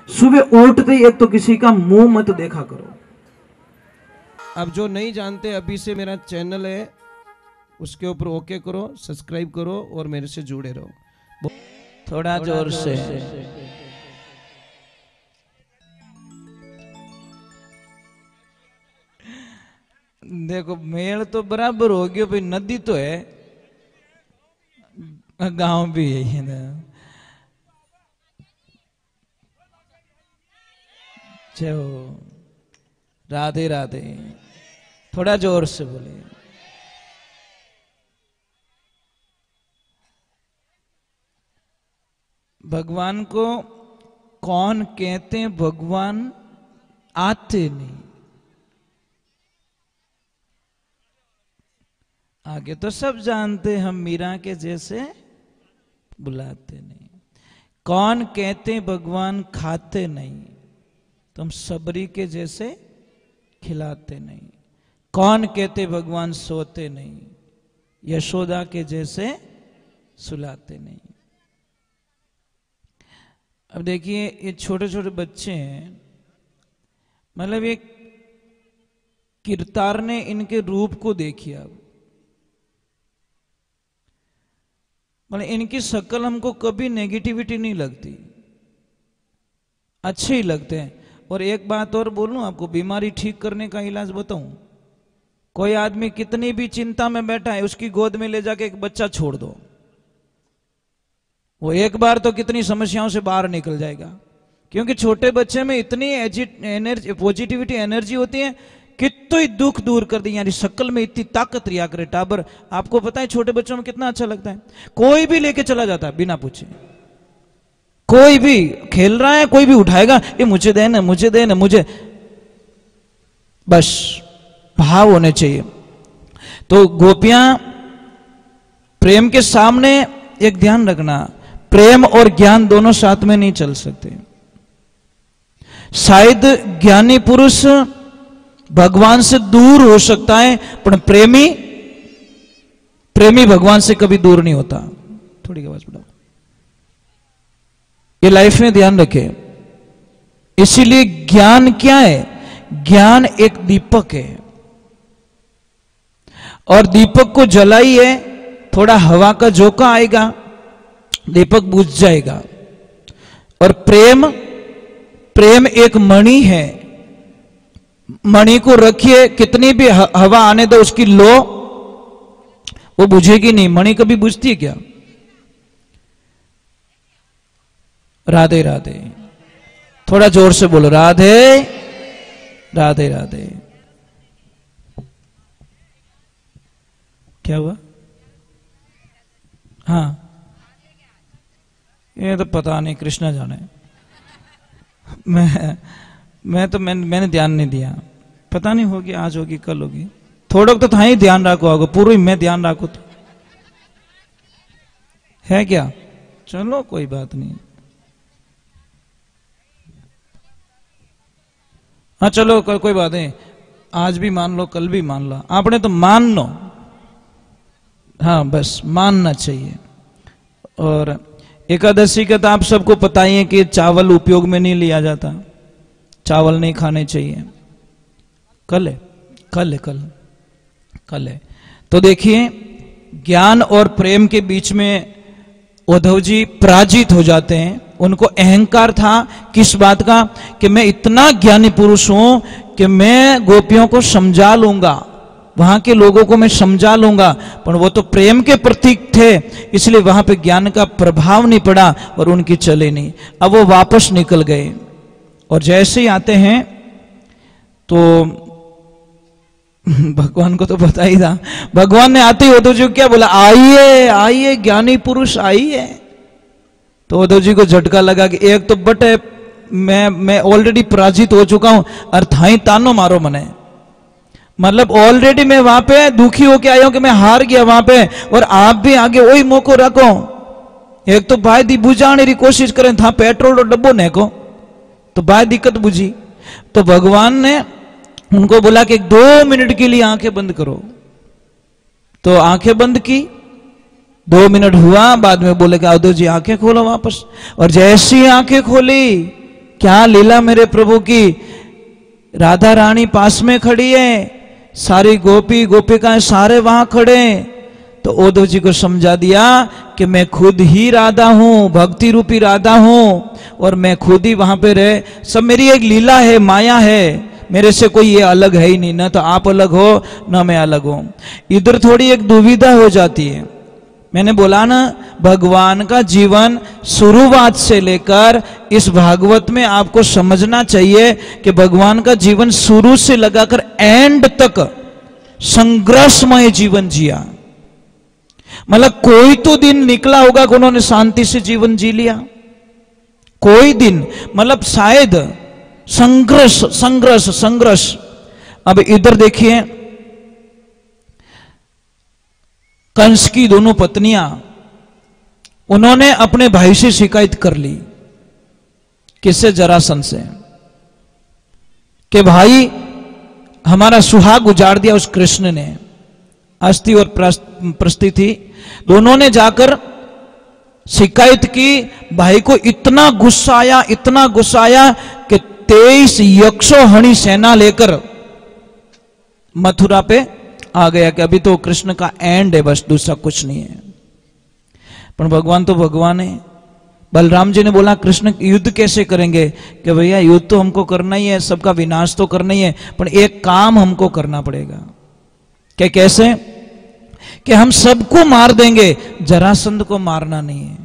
सुबह उठते ही एक तो किसी का मुंह मत देखा करो। अब जो नहीं जानते, अभी से मेरा चैनल है, उसके ऊपर ओके करो, सब्सक्राइब करो और मेरे से जुड़े रहो। थोड़ा जोर से। देखो मेल तो बराबर हो गयो भाई, नदी तो है, गांव भी है ना। चलो राधे राधे, थोड़ा जोर से बोले। भगवान को कौन कहते हैं? भगवान आते नहीं, आगे तो सब जानते, हम मीरा के जैसे बुलाते नहीं। कौन कहते भगवान खाते नहीं, तो हम सबरी के जैसे खिलाते नहीं। कौन कहते भगवान सोते नहीं, यशोदा के जैसे सुलाते नहीं। अब देखिए ये छोटे छोटे बच्चे हैं, मतलब ये किरतार ने इनके रूप को देखिए। अब मतलब इनकी शक्ल हमको कभी नेगेटिविटी नहीं लगती, अच्छे ही लगते हैं। और एक बात और बोलूं आपको, बीमारी ठीक करने का इलाज बताऊं। कोई आदमी कितनी भी चिंता में बैठा है, उसकी गोद में ले जाके एक बच्चा छोड़ दो, वो एक बार तो कितनी समस्याओं से बाहर निकल जाएगा। क्योंकि छोटे बच्चे में इतनी एनर्जी, पॉजिटिविटी एनर्जी होती है, कितनी दुख दूर कर दी। यानी शक्ल में इतनी ताकत रिया करे टाबर। आपको पता है छोटे बच्चों में कितना अच्छा लगता है, कोई भी लेके चला जाता है बिना पूछे। कोई भी खेल रहा है, कोई भी उठाएगा, ये मुझे देना, मुझे देना, मुझे, बस भाव होने चाहिए। तो गोपियां प्रेम के सामने एक ध्यान रखना, प्रेम और ज्ञान दोनों साथ में नहीं चल सकते। शायद ज्ञानी पुरुष भगवान से दूर हो सकता है, पर प्रेमी भगवान से कभी दूर नहीं होता। थोड़ी आवाज बढ़ाओ, ये लाइफ में ध्यान रखे। इसीलिए ज्ञान क्या है? ज्ञान एक दीपक है, और दीपक को जलाइए, थोड़ा हवा का झोंका आएगा, दीपक बुझ जाएगा। और प्रेम एक मणि है, मणि को रखिए, कितनी भी हवा आने दो, उसकी लो वो बुझेगी नहीं। मणि कभी बुझती है क्या? राधे राधे, थोड़ा जोर से बोलो, राधे राधे राधे। क्या हुआ? हाँ, ये तो पता नहीं, कृष्णा जाने। मैंने ध्यान नहीं दिया, पता नहीं होगी, आज होगी कल होगी। थोड़ा तो था ही ध्यान रखो, होगा पूरी मैं ध्यान रखो तो है क्या? चलो कोई बात नहीं। हाँ चलो कोई बात नहीं, आज भी मान लो, कल भी मान लो, आपने तो मान लो। हाँ बस मानना चाहिए। और एकादशी का तो आप सबको पता ही है कि चावल उपयोग में नहीं लिया जाता, चावल नहीं खाने चाहिए। कल है। तो देखिए ज्ञान और प्रेम के बीच में उद्धव जी पराजित हो जाते हैं। उनको अहंकार था किस बात का? कि मैं इतना ज्ञानी पुरुष हूं कि मैं गोपियों को समझा लूंगा, वहां के लोगों को मैं समझा लूंगा। पर वो तो प्रेम के प्रतीक थे, इसलिए वहां पे ज्ञान का प्रभाव नहीं पड़ा और उनकी चले नहीं। अब वो वापस निकल गए, और जैसे ही आते हैं तो भगवान को तो पता ही था, भगवान ने आते ही उद्धव जी को क्या बोला? आइए आइए ज्ञानी पुरुष आइए। तो उद्धव जी को झटका लगा कि एक तो बटे मैं ऑलरेडी पराजित हो चुका हूं, और थाई तानो मारो मने, मतलब ऑलरेडी मैं वहां पे दुखी होके आया हूं कि मैं हार गया वहां पे, और आप भी आगे वही मौको रखो। एक तो भाई दी बुझाने की कोशिश करें, था पेट्रोल और डब्बो ने को तो भाई दिक्कत बुझी। तो भगवान ने उनको बोला कि 2 मिनट के लिए आंखें बंद करो। तो आंखें बंद की, 2 मिनट हुआ, बाद में बोले कि उद्धव जी आंखें खोलो वापस। और जैसी आंखें खोली क्या लीला मेरे प्रभु की। राधा रानी पास में खड़ी है, सारी गोपी गोपिकाएं सारे वहां खड़े हैं। तो उद्धव जी को समझा दिया कि मैं खुद ही राधा हूं, भक्ति रूपी राधा हूं, और मैं खुद ही वहां पे रहे। सब मेरी एक लीला है, माया है, मेरे से कोई ये अलग है ही नहीं, ना तो आप अलग हो ना मैं अलग हूं। इधर थोड़ी एक दुविधा हो जाती है। मैंने बोला ना, भगवान का जीवन शुरुआत से लेकर इस भागवत में आपको समझना चाहिए कि भगवान का जीवन शुरू से लगाकर एंड तक संघर्षमय जीवन जिया। मतलब कोई तो दिन निकला होगा कि उन्होंने शांति से जीवन जी लिया, कोई दिन, मतलब शायद संघर्ष संघर्ष संघर्ष। अब इधर देखिए, कंस की दोनों पत्नियां, उन्होंने अपने भाई से शिकायत कर ली। किससे? जरासंध से, कि भाई हमारा सुहाग उजाड़ दिया उस कृष्ण ने। अस्थि और प्रस्ति थी, दोनों ने जाकर शिकायत की। भाई को इतना गुस्सा आया, इतना गुस्सा आया कि 23 यक्षोहणी सेना लेकर मथुरा पे आ गया कि अभी तो कृष्ण का एंड है, बस दूसरा कुछ नहीं है। पर भगवान तो भगवान है। बलराम जी ने बोला कृष्ण युद्ध कैसे करेंगे? कि भैया युद्ध तो हमको करना ही है, सबका विनाश तो करना ही है, पर एक काम हमको करना पड़ेगा। क्या? कैसे? कि हम सबको मार देंगे, जरासंध को मारना नहीं है।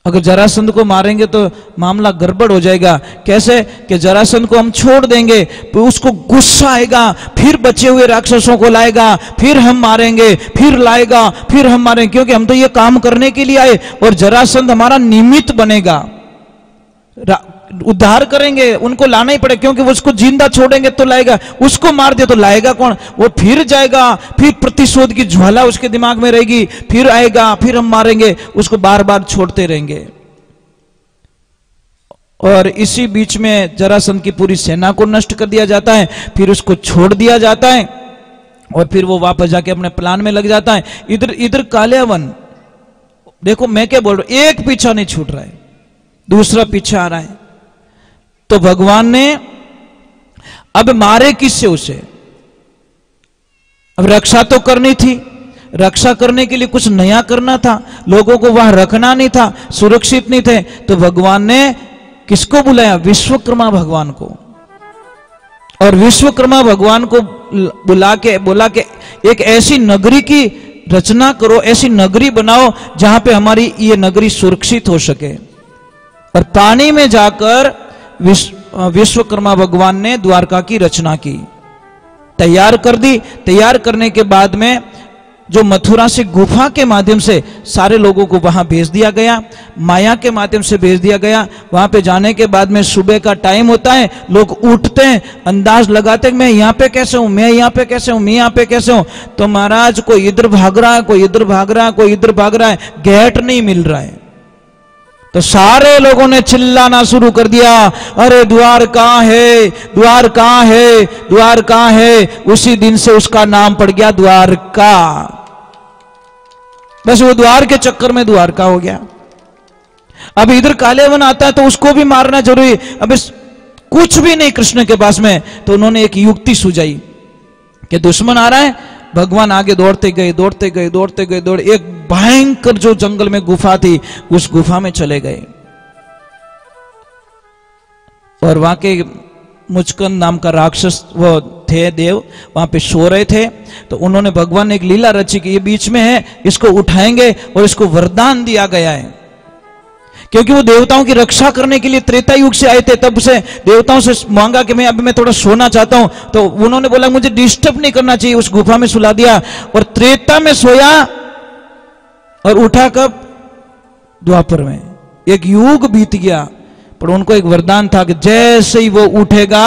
अगर जरासंध को मारेंगे तो मामला गड़बड़ हो जाएगा। कैसे? कि जरासंध को हम छोड़ देंगे तो उसको गुस्सा आएगा, फिर बचे हुए राक्षसों को लाएगा, फिर हम मारेंगे, फिर लाएगा, फिर हम मारेंगे, क्योंकि हम तो ये काम करने के लिए आए, और जरासंध हमारा निमित्त बनेगा। उद्धार करेंगे, उनको लाना ही पड़ेगा, क्योंकि वो उसको जिंदा छोड़ेंगे तो लाएगा, उसको मार दे तो लाएगा कौन? वो फिर जाएगा, फिर प्रतिशोध की ज्वाला उसके दिमाग में रहेगी, फिर आएगा, फिर हम मारेंगे, उसको बार बार छोड़ते रहेंगे। और इसी बीच में जरासंध की पूरी सेना को नष्ट कर दिया जाता है, फिर उसको छोड़ दिया जाता है, और फिर वो वापस जाके अपने प्लान में लग जाता है। इधर कालियावन, देखो मैं क्या बोल रहा हूं, एक पीछा नहीं छूट रहा है, दूसरा पीछा आ रहा है। तो भगवान ने अब मारे किससे उसे? अब रक्षा तो करनी थी, रक्षा करने के लिए कुछ नया करना था, लोगों को वहां रखना नहीं था, सुरक्षित नहीं थे। तो भगवान ने किसको बुलाया? विश्वकर्मा भगवान को। और विश्वकर्मा भगवान को बुला के बोला कि एक ऐसी नगरी की रचना करो, ऐसी नगरी बनाओ जहां पे हमारी ये नगरी सुरक्षित हो सके। और पानी में जाकर विश्वकर्मा भगवान ने द्वारका की रचना की, तैयार कर दी। तैयार करने के बाद में जो मथुरा से गुफा के माध्यम से सारे लोगों को वहां भेज दिया गया, माया के माध्यम से भेज दिया गया। वहां पे जाने के बाद में सुबह का टाइम होता है, लोग उठते हैं, अंदाज लगाते हैं मैं यहाँ पे कैसे हूं, मैं यहाँ पे कैसे हूं, मैं यहाँ पे कैसे हूं। तो महाराज कोई इधर भाग रहा है, कोई इधर भाग रहा है, कोई इधर भाग रहा है, गेट नहीं मिल रहा है। तो सारे लोगों ने चिल्लाना शुरू कर दिया, अरे द्वार कहां है, द्वार कहां है, द्वार कहां है। उसी दिन से उसका नाम पड़ गया द्वारका। बस वो द्वार के चक्कर में द्वारका हो गया। अब इधर कालियावन आता है तो उसको भी मारना जरूरी। अब कुछ भी नहीं कृष्ण के पास में, तो उन्होंने एक युक्ति सुझाई कि दुश्मन आ रहा है, भगवान आगे दौड़ते गए, दौड़ते गए, दौड़ते गए, दौड़, एक भयंकर जो जंगल में गुफा थी, उस गुफा में चले गए। और वहां के मुचकंद नाम का राक्षस वो थे, देव, वहां पे सो रहे थे। तो उन्होंने, भगवान ने एक लीला रची कि ये बीच में है, इसको उठाएंगे, और इसको वरदान दिया गया है, क्योंकि वो देवताओं की रक्षा करने के लिए त्रेता युग से आए थे। तब से देवताओं से मांगा कि मैं थोड़ा सोना चाहता हूं। तो उन्होंने बोला मुझे डिस्टर्ब नहीं करना चाहिए, उस गुफा में सुला दिया, और त्रेता में सोया, और उठा कब? द्वापर में। एक युग बीत गया, पर उनको एक वरदान था कि जैसे ही वो उठेगा,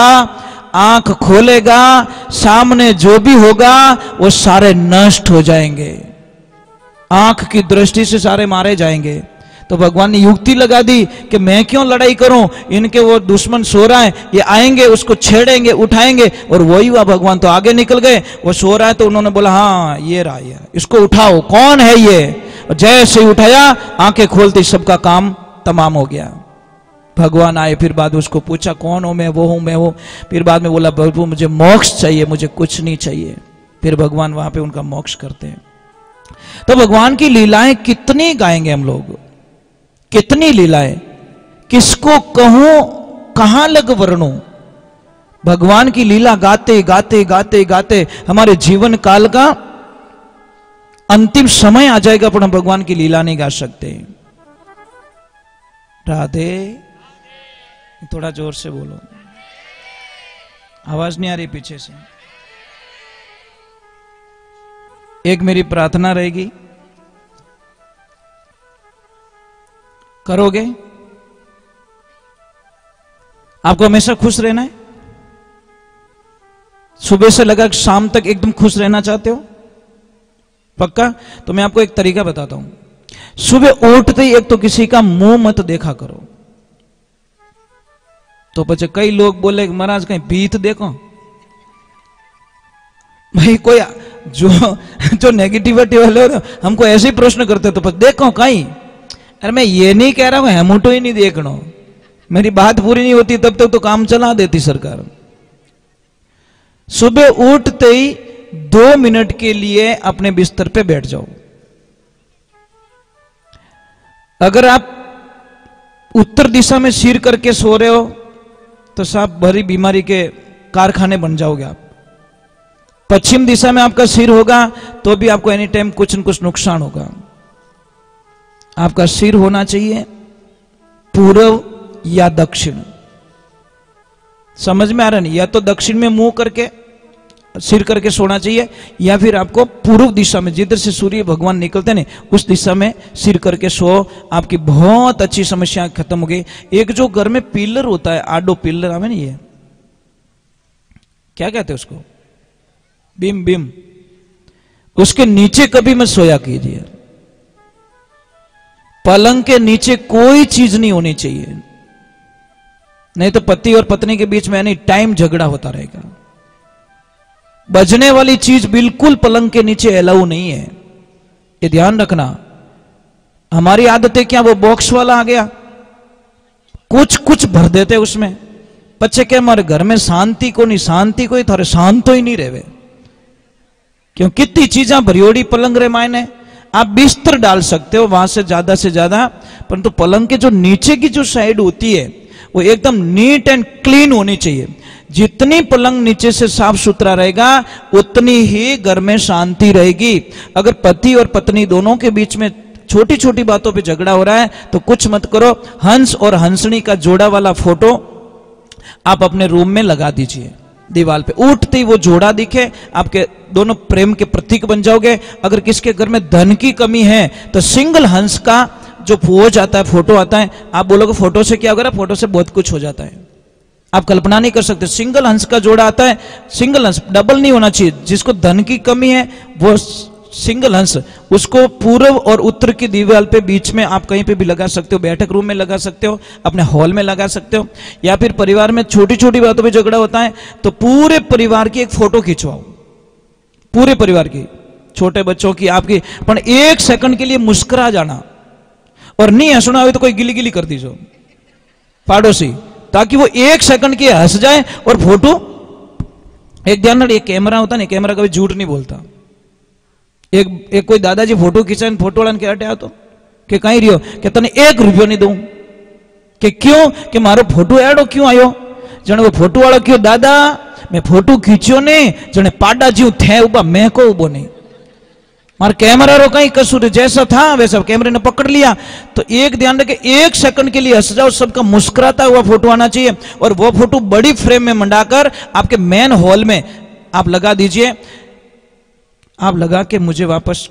आंख खोलेगा, सामने जो भी होगा वो सारे नष्ट हो जाएंगे, आंख की दृष्टि से सारे मारे जाएंगे। तो भगवान ने युक्ति लगा दी कि मैं क्यों लड़ाई करूं, इनके वो दुश्मन सो रहा है, ये आएंगे, उसको छेड़ेंगे, उठाएंगे। और वही हुआ, भगवान तो आगे निकल गए, वो सो रहा है तो उन्होंने बोला हाँ ये रहा, ये इसको उठाओ, कौन है ये? और जैसे ही उठाया, आंखें खोलते सबका काम तमाम हो गया। भगवान आए, फिर बाद में उसको पूछा कौन हो मैं, वो हूं मैं वो, फिर बाद में बोला प्रभु मुझे मोक्ष चाहिए, मुझे कुछ नहीं चाहिए। फिर भगवान वहां पे उनका मोक्ष करते हैं। तो भगवान की लीलाएं कितनी गाएंगे हम लोग, कितनी लीलाएं, किसको कहूं कहां लग वर्णूं। भगवान की लीला गाते गाते गाते गाते हमारे जीवन काल का अंतिम समय आ जाएगा, पर हम भगवान की लीला नहीं गा सकते। राधे, थोड़ा जोर से बोलो, आवाज नहीं आ रही पीछे से। एक मेरी प्रार्थना रहेगी, करोगे? आपको हमेशा खुश रहना है? सुबह से लगा शाम तक एकदम खुश रहना चाहते हो? पक्का? तो मैं आपको एक तरीका बताता हूं। सुबह उठते ही एक तो किसी का मुंह मत देखा करो। तो पचे कई लोग बोले महाराज कहीं भीत देखो। भाई कोई जो नेगेटिविटी वाले हमको ऐसे ही प्रश्न करते तो देखो कहीं। अरे मैं ये नहीं कह रहा हूं हेमुटो ही नहीं देखना, मेरी बात पूरी नहीं होती तब तक तो काम चला देती सरकार। सुबह उठते ही 2 मिनट के लिए अपने बिस्तर पे बैठ जाओ। अगर आप उत्तर दिशा में सिर करके सो रहे हो तो साहब भरी बीमारी के कारखाने बन जाओगे आप। पश्चिम दिशा में आपका सिर होगा तो भी आपको एनी टाइम कुछ न कुछ नुकसान होगा। आपका सिर होना चाहिए पूर्व या दक्षिण। समझ में आ रहा नहीं? या तो दक्षिण में मुंह करके सिर करके सोना चाहिए, या फिर आपको पूर्व दिशा में जिधर से सूर्य भगवान निकलते हैं उस दिशा में सिर करके सो। आपकी बहुत अच्छी समस्या खत्म हो गई। एक जो घर में पिलर होता है, आडो पिलर हमें नहीं है, क्या कहते हैं उसको, बीम बीम, उसके नीचे कभी मत सोया कीजिए। पलंग के नीचे कोई चीज नहीं होनी चाहिए, नहीं तो पति और पत्नी के बीच में एनी टाइम झगड़ा होता रहेगा। बजने वाली चीज बिल्कुल पलंग के नीचे अलाउ नहीं है, ये ध्यान रखना। हमारी आदतें क्या, वो बॉक्स वाला आ गया, कुछ कुछ भर देते उसमें। बच्चे क्या हमारे घर में शांति को नहीं, शांति को ही थारे शांत तो ही नहीं रहे, क्यों कितनी चीजें भरियोड़ी पलंग रे मायने। आप बिस्तर डाल सकते हो वहां से ज्यादा, परंतु पलंग के जो नीचे की जो साइड होती है वो एकदम नीट एंड क्लीन होनी चाहिए। जितनी पलंग नीचे से साफ सुथरा रहेगा उतनी ही घर में शांति रहेगी। अगर पति और पत्नी दोनों के बीच में छोटी छोटी बातों पे झगड़ा हो रहा है तो कुछ मत करो, हंस और हंसनी का जोड़ा वाला फोटो आप अपने रूम में लगा दीजिए दीवार पे। उठते ही वो जोड़ा दिखे, आपके दोनों प्रेम के प्रतीक बन जाओगे। अगर किसके घर में धन की कमी है तो सिंगल हंस का जो पोज आता है, फोटो आता है, आप बोलोगे फोटो से क्या होगा? फोटो से बहुत कुछ हो जाता है, आप कल्पना नहीं कर सकते। सिंगल हंस का जोड़ा आता है, सिंगल हंस, डबल नहीं होना चाहिए। जिसको धन की कमी है वो सिंगल हंस, उसको पूर्व और उत्तर की दीवार पे बीच में आप कहीं पे भी लगा सकते हो, बैठक रूम में लगा सकते हो, अपने हॉल में लगा सकते हो। या फिर परिवार में छोटी छोटी बातों पे झगड़ा होता है तो पूरे परिवार की एक फोटो खिंचवाओ, पूरे परिवार की, छोटे बच्चों की, आपकी, पर 1 सेकंड के लिए मुस्कुरा जाना, और नहीं हंसना हो तो कोई गिली गिली कर दीजिए पाड़ोसी, ताकि वो 1 सेकंड के हंस जाए और फोटो। एक ध्यान रखिए, कैमरा होता नहीं, कैमरा कभी झूठ नहीं बोलता। एक कोई दादाजी फोटो खींचा, फोटो वाला क्या हटा तो कि कहीं रियो कि तने 1 रुपयो नहीं दूं, कि क्यों, कि मारो फोटो एडो क्यों आयो? जने वो फोटो वाला क्यों, दादा मैं फोटो खींचो ने, जने पाडा जीव थे उबा, मैं को उबो नहीं, मार कैमरा रो कहीं कसूर, जैसा था वैसा कैमरे ने पकड़ लिया। तो एक ध्यान रखे, 1 सेकंड के लिए हंस जाओ, सबका मुस्कुराता हुआ फोटो आना चाहिए। और वो फोटो बड़ी फ्रेम में मंडाकर आपके मेन हॉल में आप लगा दीजिए। आप लगा के मुझे वापस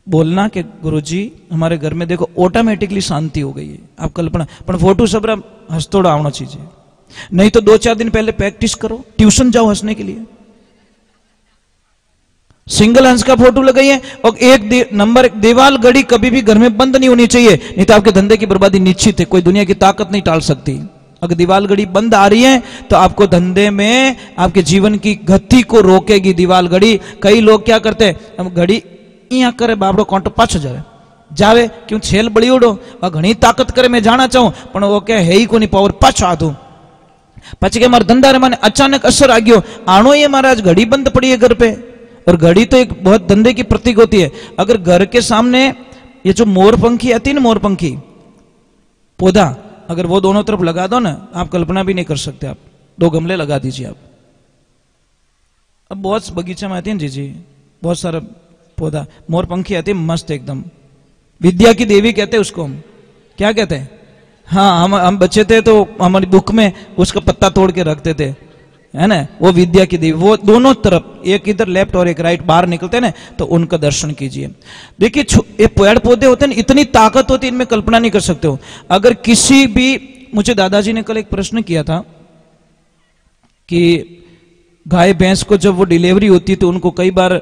बोलना कि गुरुजी हमारे घर में देखो ऑटोमेटिकली शांति हो गई है। आप कल्पना, पर फोटो सब हंसतोड़ा आना चाहिए, नहीं तो 2-4 दिन पहले प्रैक्टिस करो, ट्यूशन जाओ हंसने के लिए। सिंगल हंस का फोटो लगाइए। और एक नंबर दीवार घड़ी कभी भी घर में बंद नहीं होनी चाहिए, नहीं तो आपके धंधे की बर्बादी निश्चित है, कोई दुनिया की ताकत नहीं टाल सकती। अगर दीवार घड़ी बंद आ रही है तो आपको धंधे में, आपके जीवन की गति को रोकेगी दीवार घड़ी। कई लोग क्या करते हैं, हम घड़ी यहाँ करे बाबड़ो कांटो 5,000 जावे क्यों छेल बड़ी उड़ो घनी ताकत करे मैं जाना चाहूं पण वो के है ही कोनी पावर पाछो आधो पछी के मार धंधा रे माने अचानक असर आ गयो आनो ये महाराज घड़ी बंद पड़ी है घर पे और घड़ी तो एक बहुत धंधे की प्रतीक होती है। अगर घर के सामने ये जो मोरपंखी आती है ना मोरपंखी पौधा अगर वो दोनों तरफ लगा दो ना आप कल्पना भी नहीं कर सकते। आप 2 गमले लगा दीजिए आप। अब बहुत बगीचा में आती है जी बहुत सारा पौधा मोरपंखी आती है मस्त एकदम विद्या की देवी कहते हैं उसको हम क्या कहते हैं। हाँ हम बच्चे थे तो हमारी बुक में उसका पत्ता तोड़ के रखते थे है ना वो विद्या की देवी वो दोनों तरफ एक इधर लेफ्ट और एक राइट बाहर निकलते हैं ना तो उनका दर्शन कीजिए। देखिए ये पेड़ पौधे होते हैं इतनी ताकत होती है इनमें कल्पना नहीं कर सकते हो। अगर किसी भी मुझे दादाजी ने कल एक प्रश्न किया था कि गाय भैंस को जब वो डिलीवरी होती है तो उनको कई बार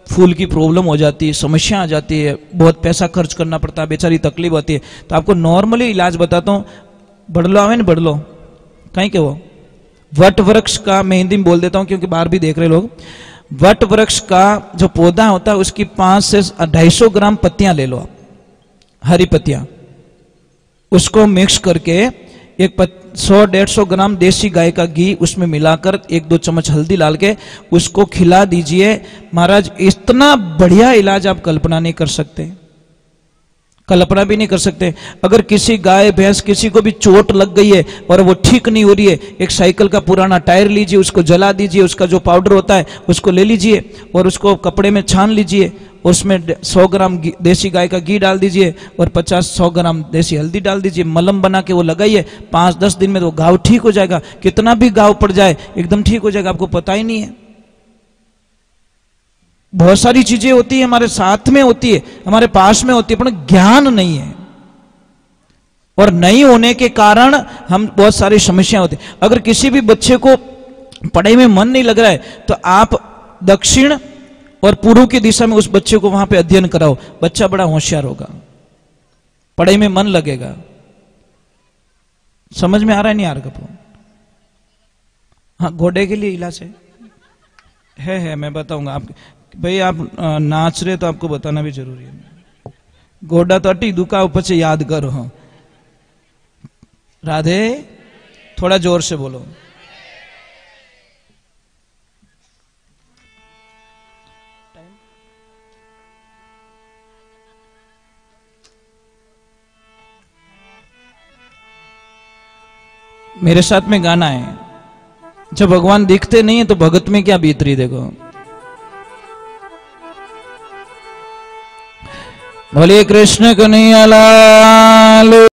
फूल की प्रॉब्लम हो जाती है समस्या आ जाती है बहुत पैसा खर्च करना पड़ता है बेचारी तकलीफ होती है। तो आपको नॉर्मली इलाज बताता हूँ बड़लो आवे ना बड़लो कहीं के वो वट वृक्ष का मैं हिंदी में बोल देता हूं क्योंकि बाहर भी देख रहे लोग। वट वृक्ष का जो पौधा होता है उसकी 5 से 250 ग्राम पत्तियां ले लो आप हरी पत्तियां उसको मिक्स करके एक 100-150 ग्राम देसी गाय का घी उसमें मिलाकर 1-2 चम्मच हल्दी डाल के उसको खिला दीजिए। महाराज इतना बढ़िया इलाज आप कल्पना नहीं कर सकते कल्पना भी नहीं कर सकते। अगर किसी गाय भैंस किसी को भी चोट लग गई है और वो ठीक नहीं हो रही है एक साइकिल का पुराना टायर लीजिए उसको जला दीजिए उसका जो पाउडर होता है उसको ले लीजिए और उसको कपड़े में छान लीजिए उसमें 100 ग्राम देसी गाय का घी डाल दीजिए और 50-100 ग्राम देसी हल्दी डाल दीजिए मलम बना के वो लगाइए 5-10 दिन में तो घाव ठीक हो जाएगा। कितना भी घाव पड़ जाए एकदम ठीक हो जाएगा आपको पता ही नहीं है। बहुत सारी चीजें होती है हमारे साथ में होती है हमारे पास में होती है पर ज्ञान नहीं है और नहीं होने के कारण हम बहुत सारी समस्या होती है। अगर किसी भी बच्चे को पढ़ाई में मन नहीं लग रहा है तो आप दक्षिण और पूर्व की दिशा में उस बच्चे को वहां पे अध्ययन कराओ बच्चा बड़ा होशियार होगा पढ़ाई में मन लगेगा। समझ में आ रहा है नहीं आ रहा कपूर। हाँ घोड़े के लिए इलाज है मैं बताऊंगा आप भाई आप नाच रहे तो आपको बताना भी जरूरी है। गोडा तो अटी दुका ऊपर से याद करो। हाँ राधे थोड़ा जोर से बोलो। मेरे साथ में गाना है जब भगवान दिखते नहीं है तो भगत में क्या बीत रही देखो। बोलिए कृष्ण कन्हैया लाल।